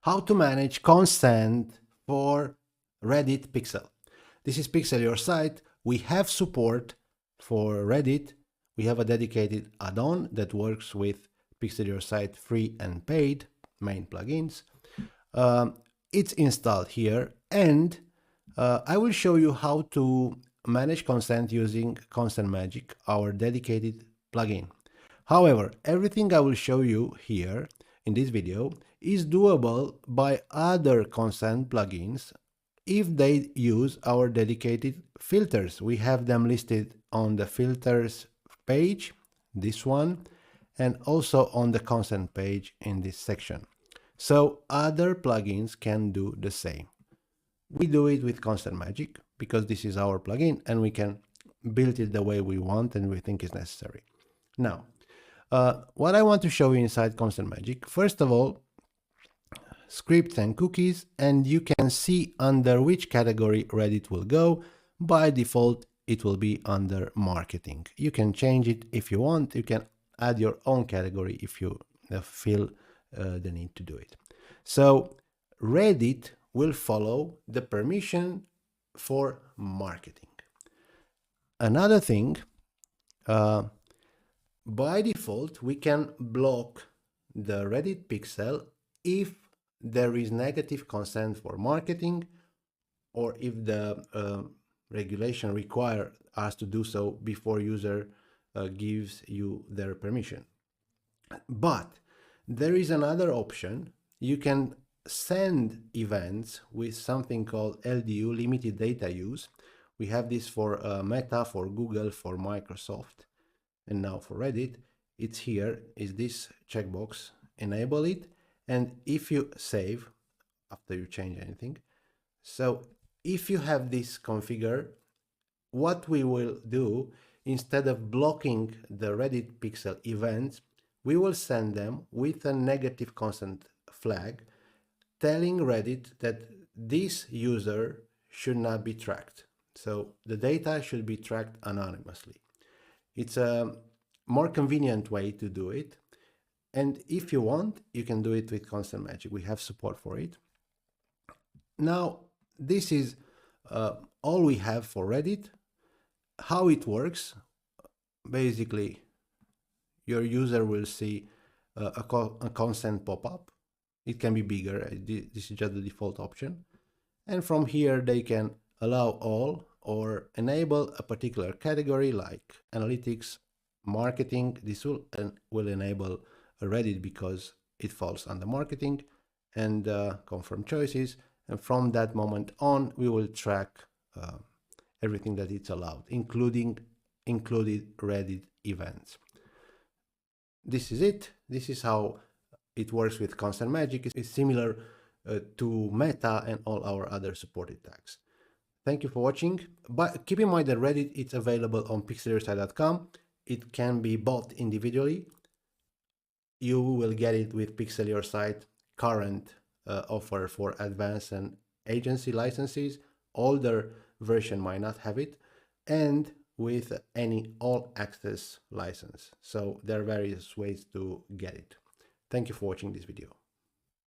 how to manage consent for Reddit Pixel. This is PixelYourSite. We have support for Reddit. We have a dedicated add-on that works with PixelYourSite free and paid main plugins. It's installed here, and I will show you how to manage consent using ConsentMagic, our dedicated plugin. However, everything I will show you here in this video is doable by other consent plugins if they use our dedicated filters. We have them listed on the filters page, this one, and also on the consent page in this section. So other plugins can do the same. We do it with ConsentMagic because this is our plugin and we can build it the way we want and we think is necessary. Now, what I want to show you inside ConsentMagic, first of all, scripts and cookies, and you can see under which category Reddit will go. By default, it will be under marketing. You can change it if you want. You can add your own category if you feel the need to do it. So Reddit will follow the permission for marketing. Another thing, by default, we can block the Reddit pixel if there is negative consent for marketing, or if the regulation requires us to do so before user gives you their permission. But there is another option. You can send events with something called LDU, limited data use. We have this for Meta, for Google, for Microsoft, and now for Reddit. It's here, is this checkbox, enable it. And if you save, after you change anything, so if you have this configured, what we will do, instead of blocking the Reddit pixel events, we will send them with a negative consent flag, telling Reddit that this user should not be tracked. So the data should be tracked anonymously. It's a more convenient way to do it. And if you want, you can do it with ConsentMagic. We have support for it. Now, this is all we have for Reddit. How it works, basically, your user will see a consent pop-up. It can be bigger. This is just the default option. And from here, they can allow all or enable a particular category like analytics, marketing. This will enable Reddit because it falls under marketing, and confirm choices. And from that moment on, we will track everything that it's allowed, included Reddit events. This is it. This is how it works with ConsentMagic. It's similar to Meta and all our other supported tags. Thank you for watching. But keep in mind that Reddit is available on PixelYourSite.com. It can be bought individually. You will get it with PixelYourSite current offer for advanced and agency licenses. Older version might not have it, and with any all access license. So there are various ways to get it. Thank you for watching this video.